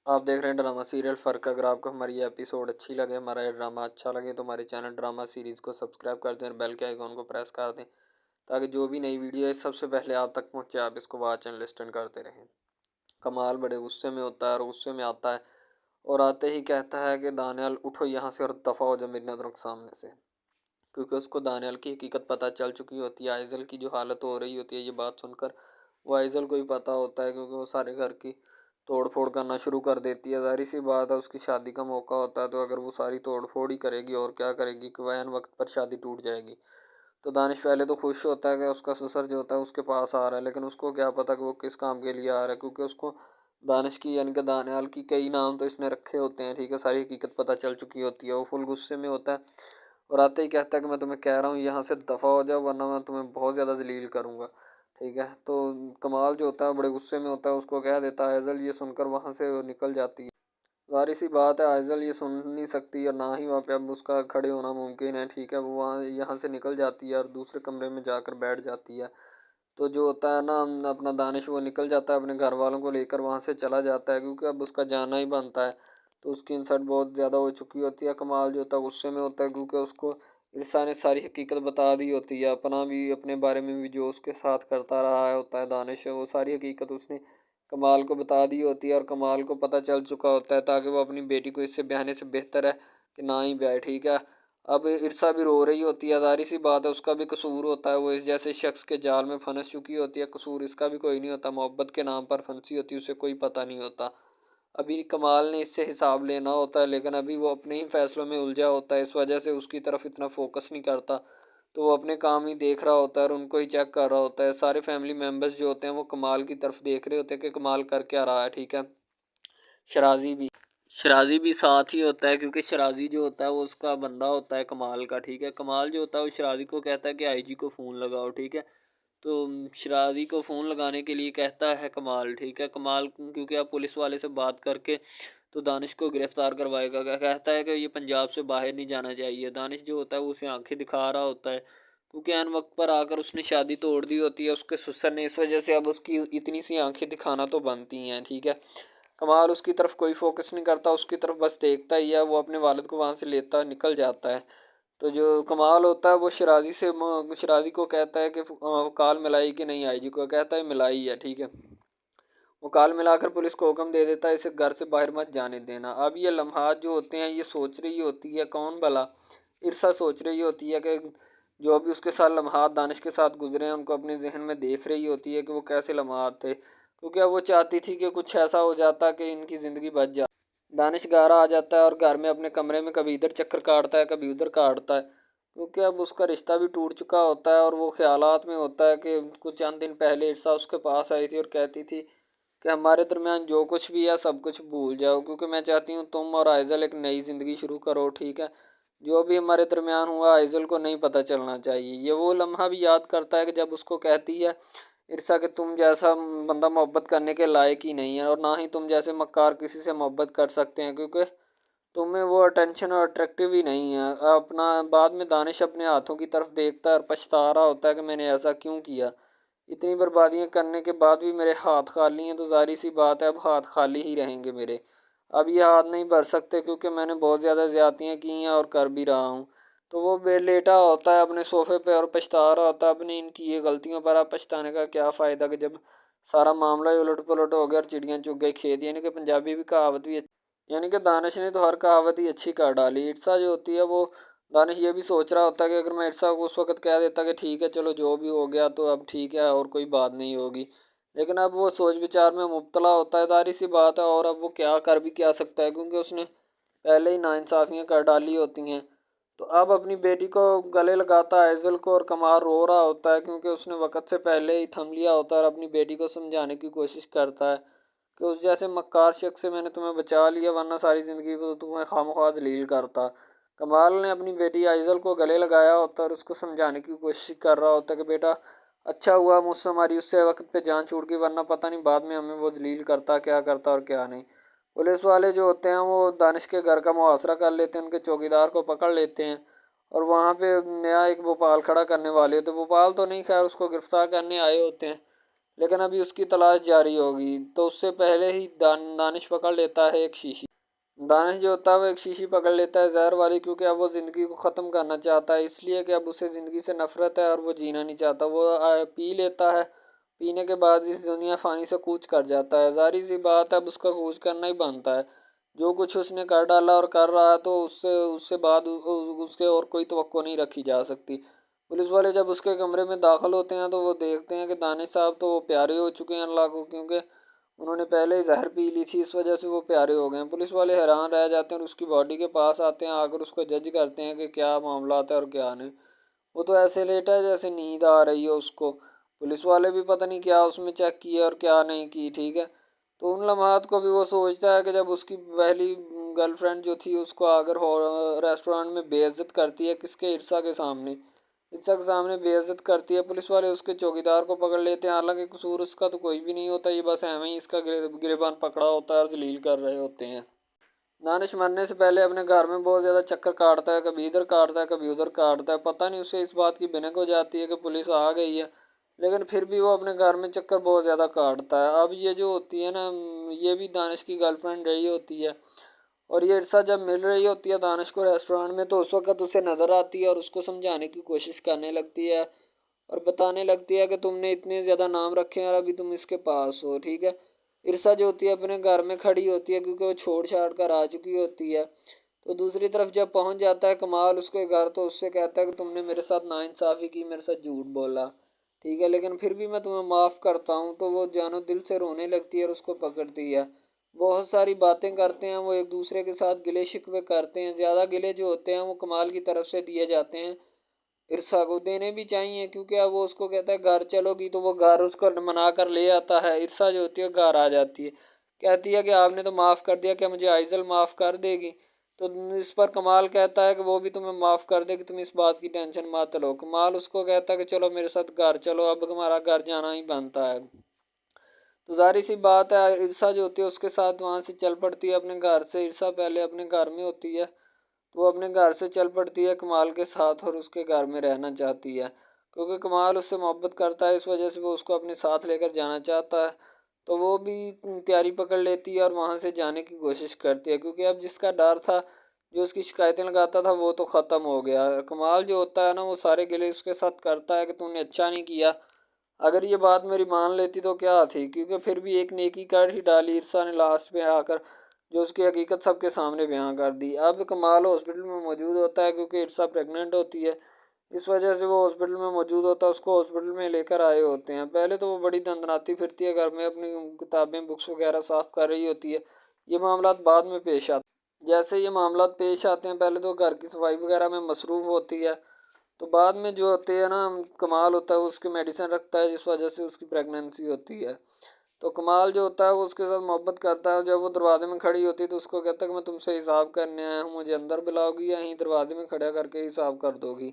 आप देख रहे हैं ड्रामा सीरियल फ़र्क। अगर आपको हमारी ये एपिसोड अच्छी लगे, हमारा ये ड्रामा अच्छा लगे तो हमारे चैनल ड्रामा सीरीज़ को सब्सक्राइब कर दें और बेल के आइकॉन को प्रेस कर दें ताकि जो भी नई वीडियो है सबसे पहले आप तक पहुंचे, आप इसको वॉच एंड लिस्टन करते रहें। कमाल बड़े गुस्से में होता है और गुस्से में आता है और आते ही कहता है कि दानियाल उठो यहाँ से और दफ़ा हो जाओ मेरी नज़रों के सामने से, क्योंकि उसको दानियाल की हकीकत पता चल चुकी होती है। आइज़ल की जो हालत हो रही होती है ये बात सुनकर वो आइज़ल को ही पता होता है, क्योंकि वो सारे घर की तोड़ फोड़ करना शुरू कर देती है। ज़ाहिर सी बात है उसकी शादी का मौका होता है, तो अगर वो सारी तोड़ फोड़ ही करेगी और क्या करेगी कि वैन वक्त पर शादी टूट जाएगी। तो दानिश पहले तो खुश होता है कि उसका ससुर जो होता है उसके पास आ रहा है, लेकिन उसको क्या पता कि वो किस काम के लिए आ रहा है, क्योंकि उसको दानिश की यानी कि दानियाल की कई नाम तो इसने रखे होते हैं। ठीक है, सारी हकीकत पता चल चुकी होती है। वो फुल गुस्से में होता है और आते ही कहता है कि मैं तुम्हें कह रहा हूँ यहाँ से दफ़ा हो जाओ वरना मैं तुम्हें बहुत ज़्यादा जलील करूँगा। ठीक है, तो कमाल जो होता है बड़े गुस्से में होता है, उसको कह देता है आइज़ल। ये सुनकर वहाँ से वो निकल जाती है। ज़ाहिर सी बात है आइज़ल ये सुन नहीं सकती और ना ही वहाँ पे अब उसका खड़े होना मुमकिन है। ठीक है, वो वहाँ यहाँ से निकल जाती है और दूसरे कमरे में जाकर बैठ जाती है। तो जो होता है ना अपना दानिश वो निकल जाता है, अपने घर वालों को लेकर वहाँ से चला जाता है, क्योंकि अब उसका जाना ही बनता है। तो उसकी इंसल्ट बहुत ज़्यादा हो चुकी होती है। कमाल जो होता है गुस्से में होता है, क्योंकि उसको इरसा ने सारी हकीकत बता दी होती है। अपना भी अपने बारे में भी जो उसके साथ करता रहा है होता है दानिश, वो सारी हकीकत उसने कमाल को बता दी होती है और कमाल को पता चल चुका होता है, ताकि वो अपनी बेटी को इससे ब्याहने से बेहतर है कि ना ही ब्याहे। ठीक है, अब इरसा भी रो रही होती है। ज़ाहिर सी बात है उसका भी कसूर होता है, वो इस जैसे शख्स के जाल में फंस चुकी होती है। कसूर इसका भी कोई नहीं होता, मोहब्बत के नाम पर फंसी होती है, उसे कोई पता नहीं होता। अभी कमाल ने इससे हिसाब लेना होता है, लेकिन अभी वो अपने ही फैसलों में उलझा होता है, इस वजह से उसकी तरफ इतना फोकस नहीं करता। तो वो अपने काम ही देख रहा होता है और उनको ही चेक कर रहा होता है। सारे फैमिली मेम्बर्स जो होते हैं वो कमाल की तरफ देख रहे होते हैं कि कमाल कर क्या रहा है। ठीक है, शराजी भी शराजी भी साथ ही होता है, क्योंकि शराजी जो होता है वो उसका बंदा होता है कमाल का। ठीक है, कमाल जो होता है वो शराजी को कहता है कि आईजी को फ़ोन लगाओ। ठीक है, तो शराजी को फ़ोन लगाने के लिए कहता है कमाल। ठीक है, कमाल क्योंकि अब पुलिस वाले से बात करके तो दानिश को गिरफ़्तार करवाएगा। कहता है कि ये पंजाब से बाहर नहीं जाना चाहिए। दानिश जो होता है वो उसे आंखें दिखा रहा होता है, क्योंकि ऐन वक्त पर आकर उसने शादी तोड़ दी होती है उसके ससुर ने, इस वजह से अब उसकी इतनी सी आंखें दिखाना तो बनती हैं। ठीक है, कमाल उसकी तरफ कोई फोकस नहीं करता, उसकी तरफ बस देखता ही है। वो अपने वालिद को वहाँ से लेता निकल जाता है। तो जो कमाल होता है वो शराजी को कहता है कि कॉल मिलाई कि नहीं। आईजी को कहता है मिलाई है। ठीक है, वो कॉल मिलाकर पुलिस को हुक्म दे देता है इसे घर से बाहर मत जाने देना। अब ये लम्हात जो होते हैं ये सोच रही होती है कौन भला, इरसा सोच रही होती है कि जो भी उसके साथ लम्हात दानिश के साथ गुजरे हैं उनको अपने जहन में देख रही होती है कि वो कैसे लम्हात थे, क्योंकि अब वो चाहती थी कि कुछ ऐसा हो जाता कि इनकी ज़िंदगी बच जाए। दानिश घर आ जाता है और घर में अपने कमरे में कभी इधर चक्कर काटता है कभी उधर काटता है, क्योंकि अब उसका रिश्ता भी टूट चुका होता है और वो ख्यालात में होता है कि कुछ चंद दिन पहले इरसा उसके पास आई थी और कहती थी कि हमारे दरमियान जो कुछ भी है सब कुछ भूल जाओ, क्योंकि मैं चाहती हूँ तुम और आइज़ल एक नई ज़िंदगी शुरू करो। ठीक है, जो भी हमारे दरमियान हुआ आइज़ल को नहीं पता चलना चाहिए। ये वो लम्हा भी याद करता है कि जब उसको कहती है ईर्षा कि तुम जैसा बंदा मोहब्बत करने के लायक ही नहीं है और ना ही तुम जैसे मक्कार किसी से मोहब्बत कर सकते हैं, क्योंकि तुम्हें वो अटेंशन और अट्रैक्टिव ही नहीं है। अपना बाद में दानिश अपने हाथों की तरफ देखता है और पछता रहा होता है कि मैंने ऐसा क्यों किया। इतनी बर्बादियां करने के बाद भी मेरे हाथ खाली हैं, तो ज़ाहिर सी बात है अब हाथ खाली ही रहेंगे मेरे। अब ये हाथ नहीं भर सकते, क्योंकि मैंने बहुत ज़्यादा ज़्यादतियाँ की हैं और कर भी रहा हूँ। तो वो लेटा होता है अपने सोफ़े पे और पछता रहा होता है अपनी इनकी ये गलतियों पर। अब पछताने का क्या फ़ायदा कि जब सारा मामला ही उलट पुलट हो गया और चिड़ियाँ चुग गई खेत, यानी कि पंजाबी भी कहावत भी, यानी कि दानिश ने तो हर कहावत ही अच्छी कर डाली। ईर्षा जो होती है वो दानिश ये भी सोच रहा होता है कि अगर मैं ईर्षा को उस वक्त कह देता कि ठीक है चलो जो भी हो गया तो अब ठीक है और कोई बात नहीं होगी, लेकिन अब वो सोच विचार में मुब्तला होता है। जाहिर सी बात है, और अब वो क्या कर भी क्या सकता है, क्योंकि उसने पहले ही नाइंसाफ़ियाँ कर डाली होती हैं। तो अब अपनी बेटी को गले लगाता है ऐज़ल को और कमाल रो रहा होता है, क्योंकि उसने वक़्त से पहले ही थम लिया होता है और अपनी बेटी को समझाने की कोशिश करता है कि उस जैसे मक्कार शख्स से मैंने तुम्हें बचा लिया, वरना सारी ज़िंदगी तो तुम्हें खामख्वाह ज़लील करता। कमाल ने अपनी बेटी आइज़ल को गले लगाया होता है और उसको समझाने की कोशिश कर रहा होता है कि बेटा अच्छा हुआ मुझसे हमारी उससे वक्त पे जान छूट गई, वरना पता नहीं बाद में हमें वो ज़लील करता क्या करता और क्या नहीं। पुलिस वाले जो होते हैं वो दानिश के घर का मुहासरा कर लेते हैं, उनके चौकीदार को पकड़ लेते हैं और वहाँ पे नया एक भोपाल खड़ा करने वाले होते हैं। भोपाल तो नहीं, खैर उसको गिरफ्तार करने आए होते हैं, लेकिन अभी उसकी तलाश जारी होगी। तो उससे पहले ही दानिश पकड़ लेता है एक शीशी। दानिश जो होता है वो एक शीशी पकड़ लेता है जहर वाली, क्योंकि अब वो ज़िंदगी को ख़त्म करना चाहता है, इसलिए कि अब उसे ज़िंदगी से नफ़रत है और वो जीना नहीं चाहता। वो पी लेता है। पीने के बाद इस दुनिया फ़ानी से कूच कर जाता है। ज़ाहिर सी बात है अब उसका कूच करना ही बनता है। जो कुछ उसने कर डाला और कर रहा है, तो उससे उससे बाद उसके और कोई तवक्को नहीं रखी जा सकती। पुलिस वाले जब उसके कमरे में दाखिल होते हैं तो वो देखते हैं कि दानिश साहब तो वो प्यारे हो चुके हैं अल्लाह को, क्योंकि उन्होंने पहले ही जहर पी ली थी, इस वजह से वो प्यारे हो गए हैं। पुलिस वाले हैरान रह जाते हैं और उसकी बॉडी के पास आते हैं, आकर उसको जज करते हैं कि क्या मामला है और क्या नहीं। वो तो ऐसे लेटा है जैसे नींद आ रही है उसको। पुलिस वाले भी पता नहीं क्या उसमें चेक किया और क्या नहीं की, ठीक है। तो उन लम्हात को भी वो सोचता है कि जब उसकी पहली गर्लफ्रेंड जो थी उसको आकर रेस्टोरेंट में बेइज्जत करती है, किसके, इरसा के सामने। इरसा के सामने बेइज्जत करती है। पुलिस वाले उसके चौकीदार को पकड़ लेते हैं, हालांकि कसूर उसका तो कोई भी नहीं होता, ये बस एवं ही इसका गिरेबान पकड़ा होता है और जलील कर रहे होते हैं। दानिश मरने से पहले अपने घर में बहुत ज़्यादा चक्कर काटता है, कभी इधर काटता है कभी उधर काटता है। पता नहीं उसे इस बात की भनक हो जाती है कि पुलिस आ गई है, लेकिन फिर भी वो अपने घर में चक्कर बहुत ज़्यादा काटता है। अब ये जो होती है ना, ये भी दानिश की गर्लफ्रेंड रही होती है, और ये इरसा जब मिल रही होती है दानिश को रेस्टोरेंट में, तो उस वक्त उसे नज़र आती है और उसको समझाने की कोशिश करने लगती है और बताने लगती है कि तुमने इतने ज़्यादा नाम रखे हैं और अभी तुम इसके पास हो, ठीक है। इरसा जो होती है अपने घर में खड़ी होती है, क्योंकि वो छोड़ छाड़ कर आ चुकी होती है। तो दूसरी तरफ जब पहुंच जाता है कमाल उसके घर, तो उससे कहता है कि तुमने मेरे साथ नाइंसाफ़ी की, मेरे साथ झूठ बोला, ठीक है, लेकिन फिर भी मैं तुम्हें माफ़ करता हूँ। तो वो जानो दिल से रोने लगती है और उसको पकड़ती है। बहुत सारी बातें करते हैं वो, एक दूसरे के साथ गिले शिकवे करते हैं। ज़्यादा गिले जो होते हैं वो कमाल की तरफ से दिए जाते हैं, इरसा को देने भी चाहिए, क्योंकि अब वो उसको कहता है घर चलोगी, तो वो घर उसको मना कर ले आता है। इरसा जो होती है घर आ जाती है, कहती है कि आपने तो माफ़ कर दिया, क्या मुझे आइजल माफ़ कर देगी। तो इस पर कमाल कहता है कि वो भी तुम्हें माफ़ कर देगी, तुम इस बात की टेंशन मत लो। कमाल उसको कहता है कि चलो मेरे साथ घर चलो, अब हमारा घर जाना ही बनता है। तो ज़ाहिर सी बात है इरसा जो होती है उसके साथ वहाँ से चल पड़ती है अपने घर से। इरसा पहले अपने घर में होती है, तो वो अपने घर से चल पड़ती है कमाल के साथ और उसके घर में रहना चाहती है, क्योंकि कमाल उससे मोहब्बत करता है, इस वजह से वो उसको अपने साथ लेकर जाना चाहता है। तो वो भी तैयारी पकड़ लेती है और वहाँ से जाने की कोशिश करती है, क्योंकि अब जिसका डर था, जो उसकी शिकायतें लगाता था, वो तो ख़त्म हो गया। कमाल जो होता है ना, वो सारे गिले उसके साथ करता है कि तूने अच्छा नहीं किया, अगर ये बात मेरी मान लेती तो क्या थी, क्योंकि फिर भी एक नेकी कर ही डाली इरसा ने लास्ट में आकर, जो उसकी हकीकत सबके सामने बयां कर दी। अब कमाल हॉस्पिटल में मौजूद होता है, क्योंकि इरसा प्रेग्नेंट होती है, इस वजह से वो हॉस्पिटल में मौजूद होता है, उसको हॉस्पिटल में लेकर आए होते हैं। पहले तो वो बड़ी दंदनाती फिरती है घर में, अपनी किताबें बुक्स वगैरह साफ़ कर रही होती है। ये मामला बाद में पेश आते, जैसे ये मामला पेश आते हैं, पहले तो घर की सफाई वगैरह में मसरूफ़ होती है, तो बाद में जो होते हैं ना, कमाल होता है वो उसकी मेडिसिन रखता है, जिस वजह से उसकी प्रेगनेंसी होती है। तो कमाल जो होता है वो उसके साथ मोहब्बत करता है। जब वो दरवाजे में खड़ी होती है तो उसको कहता है कि मैं तुमसे हिसाब करने आया हूँ, मुझे अंदर बुलाओगी या यहीं दरवाजे में खड़ा करके हिसाब कर दोगी।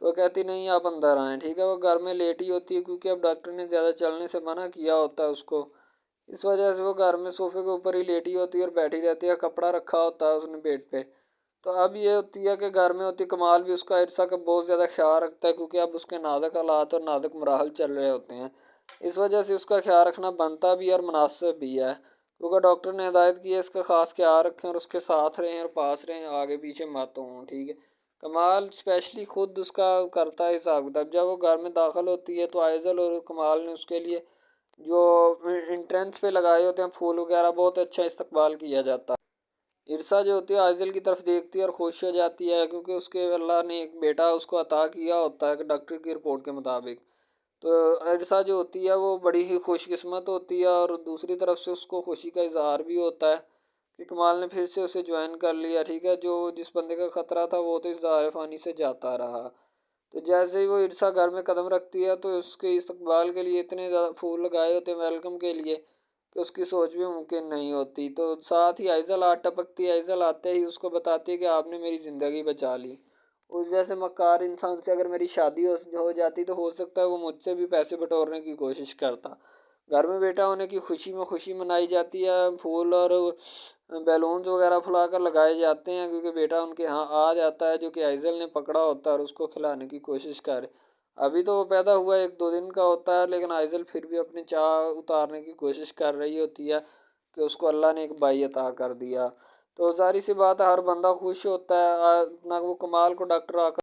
तो वो कहती नहीं, आप अंदर आएँ, ठीक है। वो घर में लेटी होती है, क्योंकि अब डॉक्टर ने ज़्यादा चलने से मना किया होता है उसको, इस वजह से वो घर में सोफे के ऊपर ही लेटी होती है और बैठी रहती है, कपड़ा रखा होता है उसने बेड पे। तो अब ये होती है कि घर में होती कमाल भी उसका इरसा का बहुत ज़्यादा ख्याल रखता है, क्योंकि अब उसके नाजुक हालात और नाजुक मराहल चल रहे होते हैं, इस वजह से उसका ख्याल रखना बनता भी है और मुनासिब भी है, क्योंकि डॉक्टर ने हिदायत की है इसका ख़ास ख्याल रखें और उसके साथ रहें और पास रहें, आगे पीछे मत हों, ठीक है। कमाल स्पेशली खुद उसका करता है हिसाब किताब। जब वो घर में दाखिल होती है तो आइजल और कमाल ने उसके लिए जो एंट्रेंस पे लगाए होते हैं फूल वगैरह, बहुत अच्छा इस्तकबाल किया जाता है। इरसा जो होती है आइजल की तरफ देखती है और खुश हो जाती है, क्योंकि उसके अल्लाह ने एक बेटा उसको अता किया होता है कि डॉक्टर की रिपोर्ट के मुताबिक। तो इरसा जो होती है वो बड़ी ही खुशकिस्मत होती है, और दूसरी तरफ से उसको खुशी का इजहार भी होता है कि कमाल ने फिर से उसे ज्वाइन कर लिया, ठीक है। जो जिस बंदे का ख़तरा था वो तो इस दायरे फ़ानी से जाता रहा। तो जैसे ही वो इरसा घर में कदम रखती है तो उसके इस्तकबाल के लिए इतने ज़्यादा फूल लगाए होते हैं वेलकम के लिए, कि उसकी सोच भी मुमकिन नहीं होती। तो साथ ही आइज़ल आ टपकती है, आइज़ल आते ही उसको बताती है कि आपने मेरी ज़िंदगी बचा ली। उस जैसे मक्कार इंसान से अगर मेरी शादी हो जाती तो हो सकता है वो मुझसे भी पैसे बटोरने की कोशिश करता। घर में बेटा होने की खुशी में खुशी मनाई जाती है, फूल और बैलून्स वगैरह फुलाकर लगाए जाते हैं, क्योंकि बेटा उनके यहाँ आ जाता है, जो कि आइज़ल ने पकड़ा होता है और उसको खिलाने की कोशिश करे। अभी तो वो पैदा हुआ 1-2 दिन का होता है, लेकिन आइज़ल फिर भी अपनी चाह उतारने की कोशिश कर रही होती है कि उसको अल्लाह ने एक भाई अता कर दिया। तो ज़ाहिर-सी बात है हर बंदा खुश होता है, ना वो कमाल को डॉक्टर आकर